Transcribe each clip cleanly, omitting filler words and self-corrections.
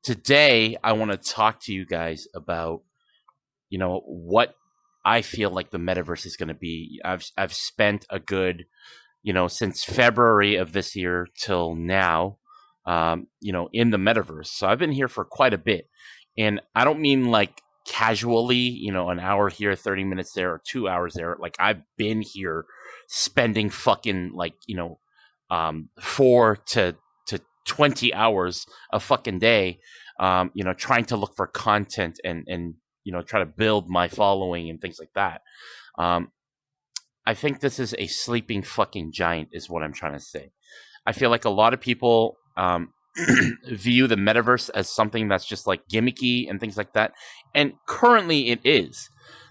today I want to talk to you guys about, what I feel like the metaverse is going to be. I've spent a good, since February of this year till now, in the metaverse. So I've been here for quite a bit. And I don't mean like casually, an hour here, 30 minutes there, or 2 hours there. Like I've been here spending fucking 4 to 20 hours a fucking day, trying to look for content and try to build my following and things like that. I think this is a sleeping fucking giant, is what I'm trying to say. I feel like a lot of people view the metaverse as something that's just like gimmicky and things like that. And currently it is.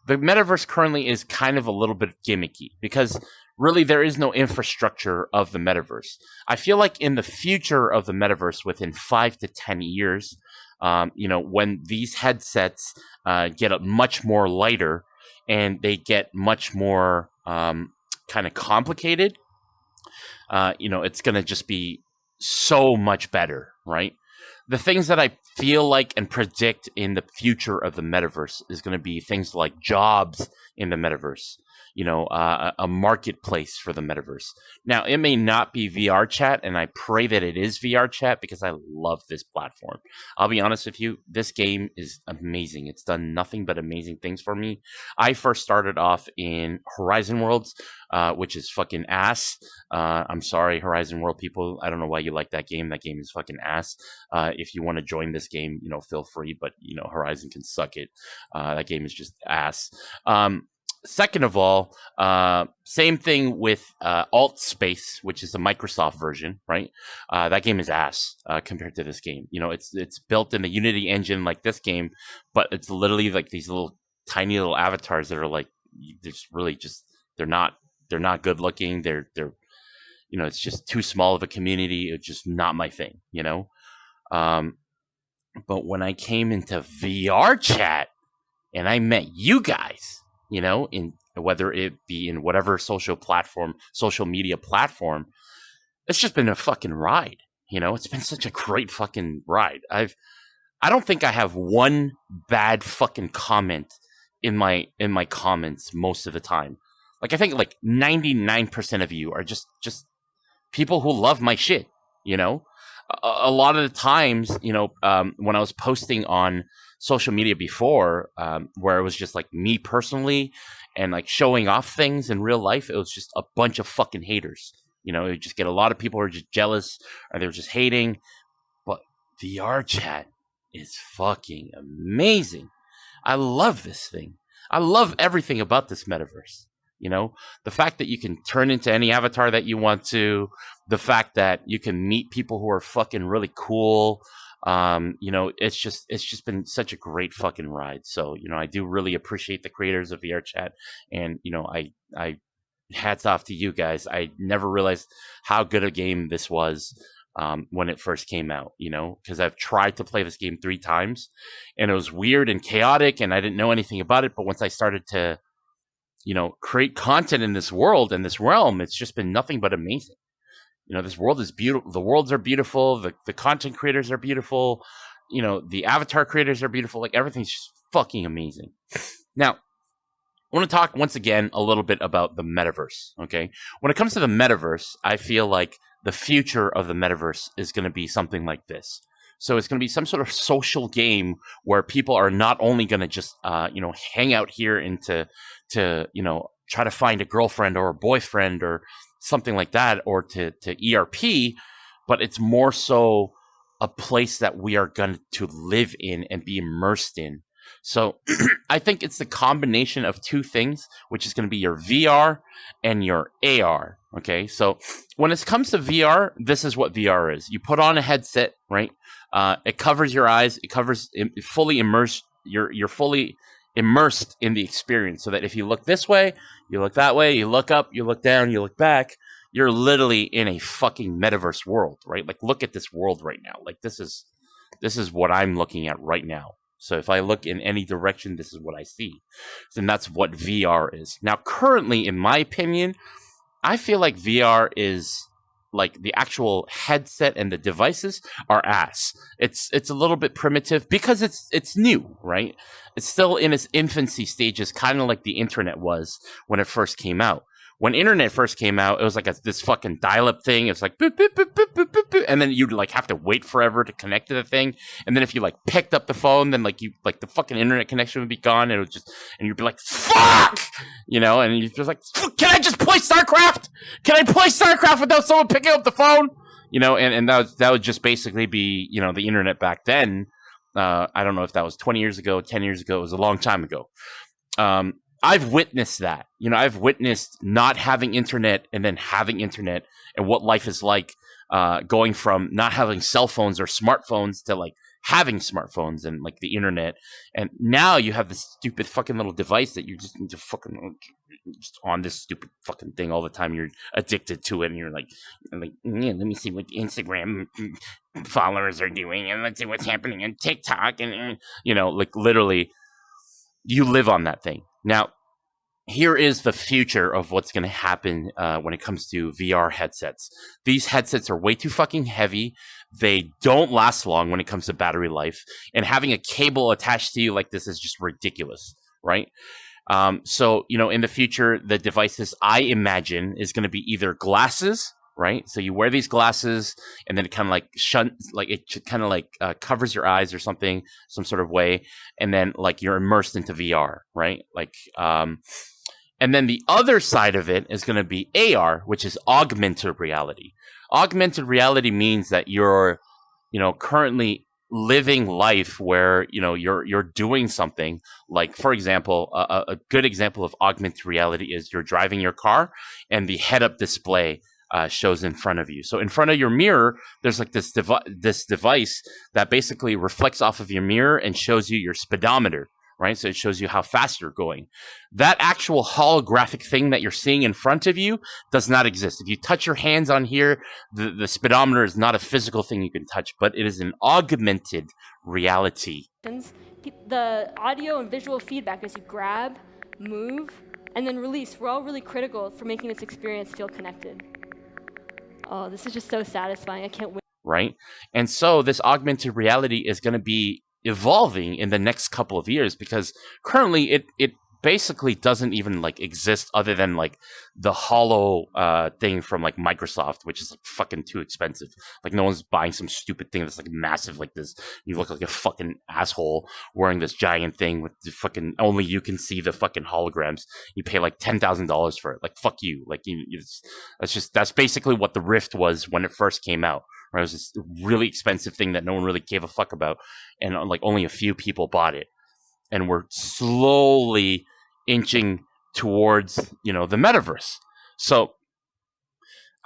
The metaverse currently is kind of a little bit gimmicky because really there is no infrastructure of the metaverse. I feel like in the future of the metaverse, within 5 to 10 years, when these headsets get much more lighter and they get much more kind of complicated, it's going to just be so much better, right? The things that I feel like and predict in the future of the metaverse is going to be things like jobs in the metaverse, a marketplace for the metaverse. Now, it may not be VR chat, and I pray that it is VR chat because I love this platform. I'll be honest with you, this game is amazing. It's done nothing but amazing things for me. I first started off in Horizon Worlds, which is fucking ass. I'm sorry, Horizon World people. I don't know why you like that game. That game is fucking ass. If you want to join this game, feel free, but Horizon can suck it. That game is just ass. Second of all, same thing with Alt Space, which is the Microsoft version, right? That game is ass compared to this game. It's built in the Unity engine like this game, but it's literally like these little tiny little avatars that are like, there's really just they're not good looking. They're it's just too small of a community. It's just not my thing, But when I came into VR chat and I met you guys, in whether it be in whatever social media platform, it's just been a fucking ride. It's been such a great fucking ride. I don't think I have one bad fucking comment in my comments most of the time. Like I think like 99% of you are just people who love my shit. A lot of the times, when I was posting on social media before, where it was just like me personally and like showing off things in real life, it was just a bunch of fucking haters. You just get a lot of people who are just jealous or they're just hating. But VR chat is fucking amazing. I love this thing. I love everything about this metaverse. The fact that you can turn into any avatar that you want to, the fact that you can meet people who are fucking really cool. It's just been such a great fucking ride. So, I do really appreciate the creators of VR chat, and, I hats off to you guys. I never realized how good a game this was when it first came out, because I've tried to play this game 3 times and it was weird and chaotic and I didn't know anything about it. But once I started to, create content in this world and this realm, it's just been nothing but amazing. This world is beautiful. The worlds are beautiful. The content creators are beautiful. The avatar creators are beautiful. Like everything's just fucking amazing. Now, I want to talk once again a little bit about the metaverse. Okay. When it comes to the metaverse, I feel like the future of the metaverse is going to be something like this. So it's going to be some sort of social game where people are not only going to just, hang out here and to try to find a girlfriend or a boyfriend or something like that, or to ERP, but it's more so a place that we are going to live in and be immersed in. So I think it's the combination of 2 things, which is going to be your VR and your AR. Okay, so when it comes to VR, this is what VR is. You put on a headset, right? It covers your eyes. It covers fully immersed. You're fully immersed in the experience, so that if you look this way, you look that way, you look up, you look down, you look back, you're literally in a fucking metaverse world, right? Like, look at this world right now. Like, this is what I'm looking at right now. So if I look in any direction, this is what I see. And that's what VR is. Now, currently, in my opinion, I feel like VR is like the actual headset and the devices are ass. It's a little bit primitive because it's new, right? It's still in its infancy stages, kind of like the internet was when it first came out. When internet first came out, it was like this fucking dial-up thing. It's like boop, boop, boop, boop, boop, boop, boop, and then you'd like have to wait forever to connect to the thing. And then if you like picked up the phone, then like you like the fucking internet connection would be gone, and it would just and you'd be like fuck, and you're just like, can I just play StarCraft? Can I play StarCraft without someone picking up the phone? And that would just basically be the internet back then. I don't know if that was 20 years ago, 10 years ago. It was a long time ago. I've witnessed that. I've witnessed not having internet and then having internet and what life is like, going from not having cell phones or smartphones to like having smartphones and like the internet. And now you have this stupid fucking little device that you just need to fucking just on this stupid fucking thing all the time. You're addicted to it, and you're like, yeah, let me see what Instagram followers are doing, and let's see what's happening on TikTok, and like literally, you live on that thing. Now, here is the future of what's going to happen when it comes to VR headsets. These headsets are way too fucking heavy. They don't last long when it comes to battery life. And having a cable attached to you like this is just ridiculous, right? So, in the future, the devices I imagine is going to be either glasses, right? So you wear these glasses, and then it kind of like covers your eyes or something, some sort of way, and then like you're immersed into VR, right? And then the other side of it is going to be AR, which is augmented reality. Augmented reality means that you're, currently living life where you're doing something. Like, for example, a good example of augmented reality is you're driving your car, and the head-up display shows in front of you. So in front of your mirror, there's like this device that basically reflects off of your mirror and shows you your speedometer, right? So it shows you how fast you're going. That actual holographic thing that you're seeing in front of you does not exist. If you touch your hands on here, the speedometer is not a physical thing you can touch, but it is an augmented reality. The audio and visual feedback as you grab, move, and then release were all really critical for making this experience feel connected. Oh, this is just so satisfying. I can't wait. Right? And so this augmented reality is going to be evolving in the next couple of years, because currently it basically doesn't even like exist other than like the hollow thing from like Microsoft, which is like fucking too expensive. Like no one's buying some stupid thing that's like massive like this. You look like a fucking asshole wearing this giant thing with the fucking only you can see the fucking holograms. You pay like $10,000 for it. Like fuck you. Like that's basically what the Rift was when it first came out. Right? It was this really expensive thing that no one really gave a fuck about, and like only a few people bought it. And we're slowly inching towards, the metaverse. So,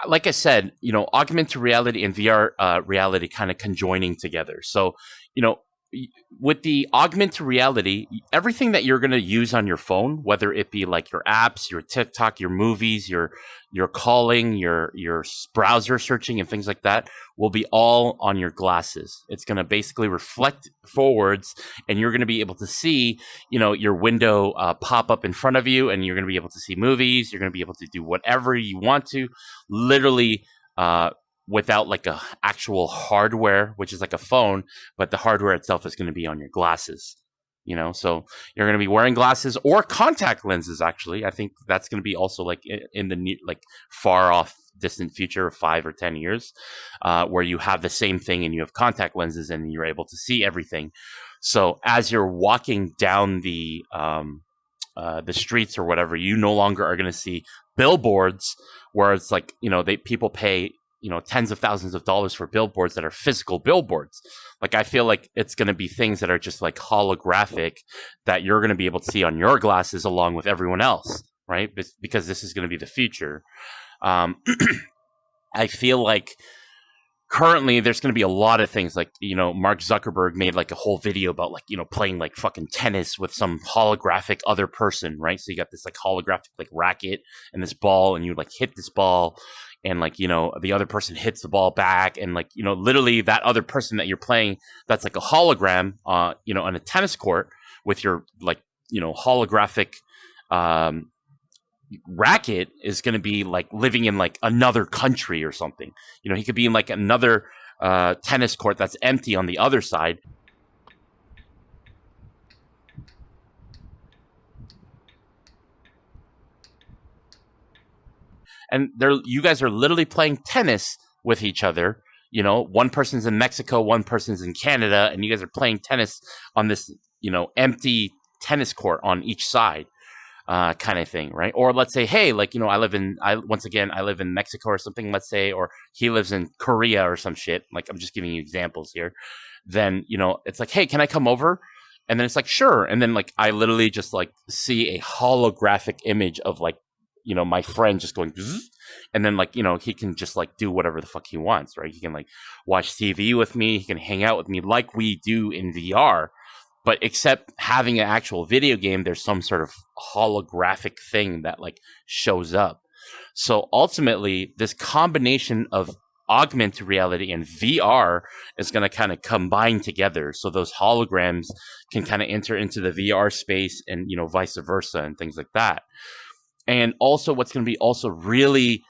like I said, augmented reality and VR reality kind of conjoining together. So, with the augmented reality, everything that you're going to use on your phone, whether it be like your apps, your TikTok, your movies, your calling, your browser searching and things like that, will be all on your glasses. It's going to basically reflect forwards, and you're going to be able to see, your window pop up in front of you, and you're going to be able to see movies. You're going to be able to do whatever you want to, literally, without like a actual hardware, which is like a phone, but the hardware itself is going to be on your glasses. So you're going to be wearing glasses or contact lenses. Actually, I think that's going to be also like in the like far off distant future of 5 or 10 years, where you have the same thing and you have contact lenses and you're able to see everything. So as you're walking down the streets or whatever, you no longer are going to see billboards where it's like, people pay, tens of thousands of dollars for billboards that are physical billboards. Like, I feel like it's going to be things that are just like holographic that you're going to be able to see on your glasses along with everyone else, right? Because this is going to be the future. I feel like currently there's going to be a lot of things like, Mark Zuckerberg made like a whole video about like, playing like fucking tennis with some holographic other person, right? So you got this like holographic like racket and this ball, and you like hit this ball, and like, the other person hits the ball back, and like, literally that other person that you're playing, that's like a hologram, on a tennis court with your like, holographic Racket is going to be like living in like another country or something. You know, he could be in like another tennis court that's empty on the other side. And you guys are literally playing tennis with each other. You know, one person's in Mexico, one person's in Canada, and you guys are playing tennis on this, you know, empty tennis court on each side, kind of thing, right? Or let's say, hey, like, you know, I live in Mexico or something, let's say, or he lives in Korea or some shit. Like, I'm just giving you examples here. Then, you know, it's like, hey, can I come over? And then it's like, sure. And then like I literally just like see a holographic image of like, you know, my friend just going, Zzz, and then like, you know, he can just like do whatever the fuck he wants, right? He can like watch TV with me, he can hang out with me like we do in VR. But except having an actual video game, there's some sort of holographic thing that like shows up. So ultimately, this combination of augmented reality and VR is going to kind of combine together. So those holograms can kind of enter into the VR space and, you know, vice versa and things like that. And also what's going to be also really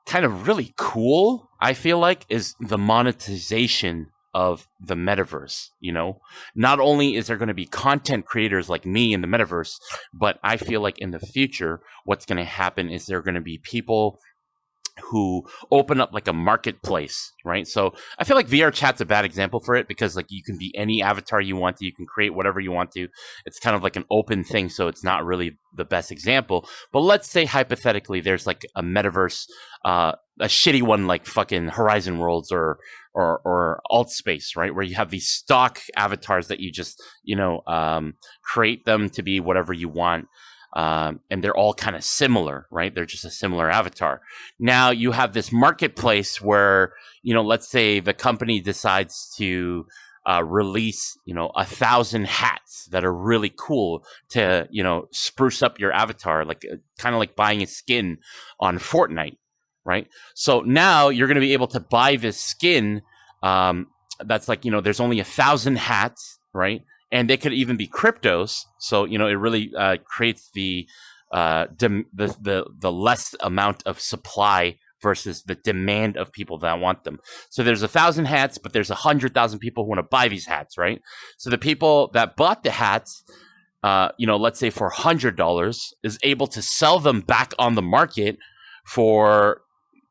kind of really cool, I feel like, is the monetization of the metaverse. You know, not only is there going to be content creators like me in the metaverse, but I feel like in the future, what's going to happen is there are going to be people who open up like a marketplace, right? So I feel like VR chat's a bad example for it because like you can be any avatar you want to, you can create whatever you want to. It's kind of like an open thing, so it's not really the best example. But let's say hypothetically there's like a metaverse, a shitty one like fucking Horizon Worlds or Alt Space, right? Where you have these stock avatars that you just, you know, create them to be whatever you want. And they're all kind of similar, right? They're just a similar avatar. Now you have this marketplace where, you know, let's say the company decides to release, you know, 1,000 hats that are really cool to, you know, spruce up your avatar, like kind of like buying a skin on Fortnite, right? So now you're going to be able to buy this skin. That's like, you know, there's only 1,000 hats, right? And they could even be cryptos. So, you know, it really creates the less amount of supply versus the demand of people that want them. So there's 1,000 hats, but there's 100,000 people who want to buy these hats, right? So the people that bought the hats, you know, let's say for $100, is able to sell them back on the market for,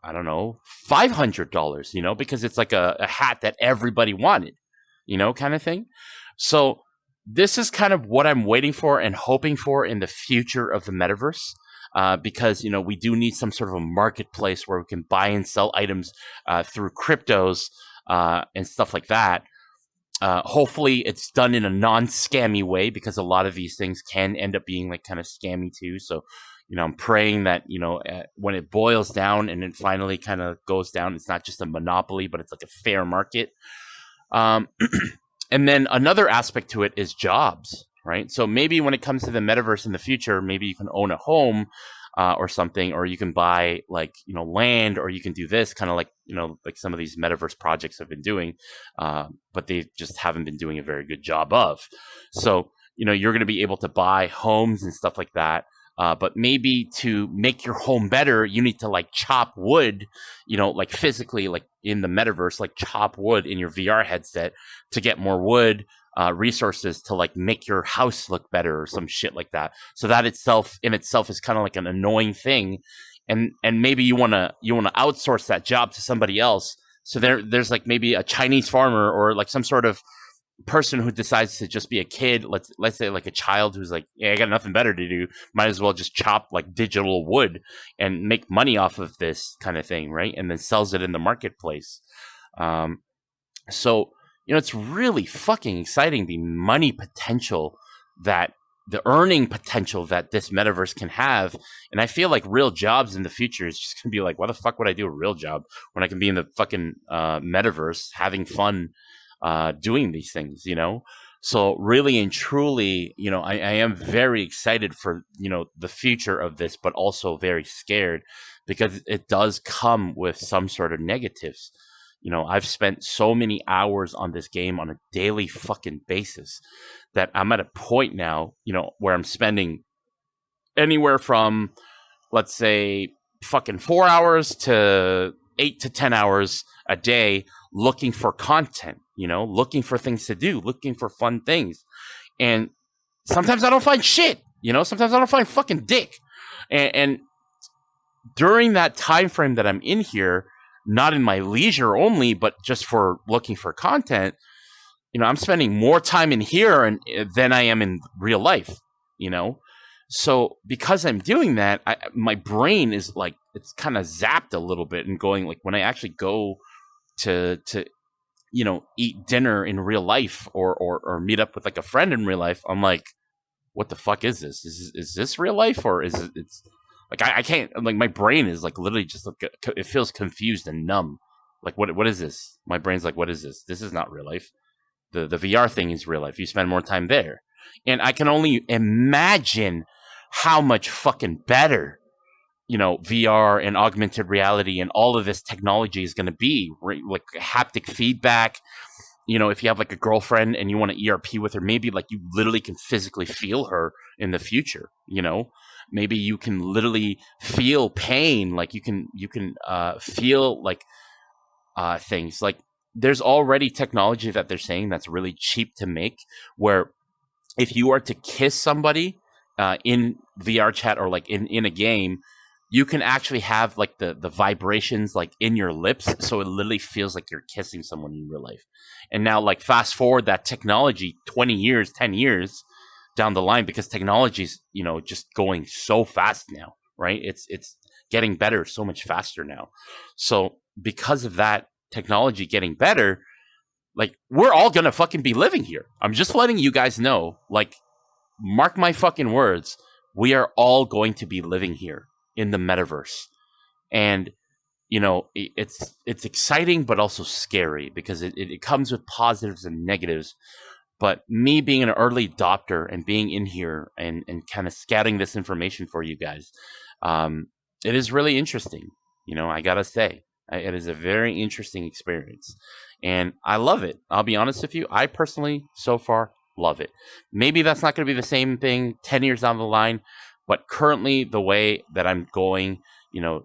I don't know, $500, you know, because it's like a hat that everybody wanted, you know, kind of thing. So this is kind of what I'm waiting for and hoping for in the future of the metaverse, because, you know, we do need some sort of a marketplace where we can buy and sell items through cryptos and stuff like that. Hopefully it's done in a non-scammy way, because a lot of these things can end up being like kind of scammy too. So, you know, I'm praying that, you know, when it boils down and it finally kind of goes down, it's not just a monopoly, but it's like a fair market. And then another aspect to it is jobs, right? So maybe when it comes to the metaverse in the future, maybe you can own a home or something, or you can buy like, you know, land, or you can do this kind of like, you know, like some of these metaverse projects have been doing, but they just haven't been doing a very good job of. So, you know, you're going to be able to buy homes and stuff like that. But maybe to make your home better, you need to like chop wood, you know, like physically, like in the metaverse, like chop wood in your VR headset to get more wood, resources to like make your house look better or some shit like that. So that in itself is kind of like an annoying thing. And maybe you want to outsource that job to somebody else. So there's like maybe a Chinese farmer or like some sort of person who decides to just be a kid, let's say like a child who's like, yeah, I got nothing better to do, might as well just chop like digital wood and make money off of this kind of thing, right? And then sells it in the marketplace. So, you know, it's really fucking exciting, the money potential, that the earning potential that this metaverse can have. And I feel like real jobs in the future is just gonna be like, why the fuck would I do a real job when I can be in the fucking metaverse having fun doing these things, you know? So really and truly, you know, I am very excited for, you know, the future of this, but also very scared, because it does come with some sort of negatives. You know, I've spent so many hours on this game on a daily fucking basis that I'm at a point now, you know, where I'm spending anywhere from let's say, fucking 4 hours to 8 to 10 hours a day looking for content, looking for things to do, looking for fun things. And sometimes I don't find shit, sometimes I don't find fucking dick. And during that time frame that I'm in here, not in my leisure only, but just for looking for content, I'm spending more time in here than I am in real life, So because I'm doing that, my brain is like, it's kind of zapped a little bit and going like, when I actually go to eat dinner in real life or meet up with like a friend in real life, I'm like, what the fuck is this? Is this real life, or is it's like I can't, like, my brain is like literally just like, it feels confused and numb. Like, what is this? My brain's like, what is this? This is not real life. The VR thing is real life. You spend more time there. And I can only imagine how much fucking better, VR and augmented reality and all of this technology is going to be. Right? Like haptic feedback. If you have like a girlfriend and you want to ERP with her, maybe like you literally can physically feel her in the future. Maybe you can literally feel pain. Like you can feel like things. Like there's already technology that they're saying that's really cheap to make, where if you are to kiss somebody in VR chat or like in a game, you can actually have like the vibrations like in your lips, so it literally feels like you're kissing someone in real life. And now, like, fast forward that technology 20 years, 10 years down the line, because technology's just going so fast now, right? It's getting better so much faster now. So because of that technology getting better, like, we're all gonna fucking be living here. I'm just letting you guys know, like, mark my fucking words, we are all going to be living here in the metaverse. And it's exciting but also scary, because it comes with positives and negatives. But me being an early adopter and being in here and kind of scouting this information for you guys, it is really interesting. I gotta say, it is a very interesting experience, and I love it. I'll be honest with you, I personally so far love it. Maybe that's not going to be the same thing 10 years down the line, but currently the way that I'm going,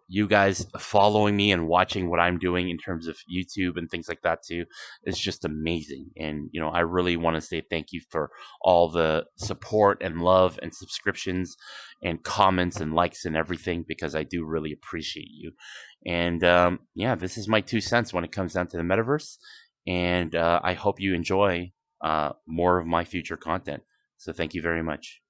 you guys following me and watching what I'm doing in terms of YouTube and things like that too, is just amazing. And, I really want to say thank you for all the support and love and subscriptions and comments and likes and everything, because I do really appreciate you. And yeah, this is my 2 cents when it comes down to the metaverse. And I hope you enjoy more of my future content. So thank you very much.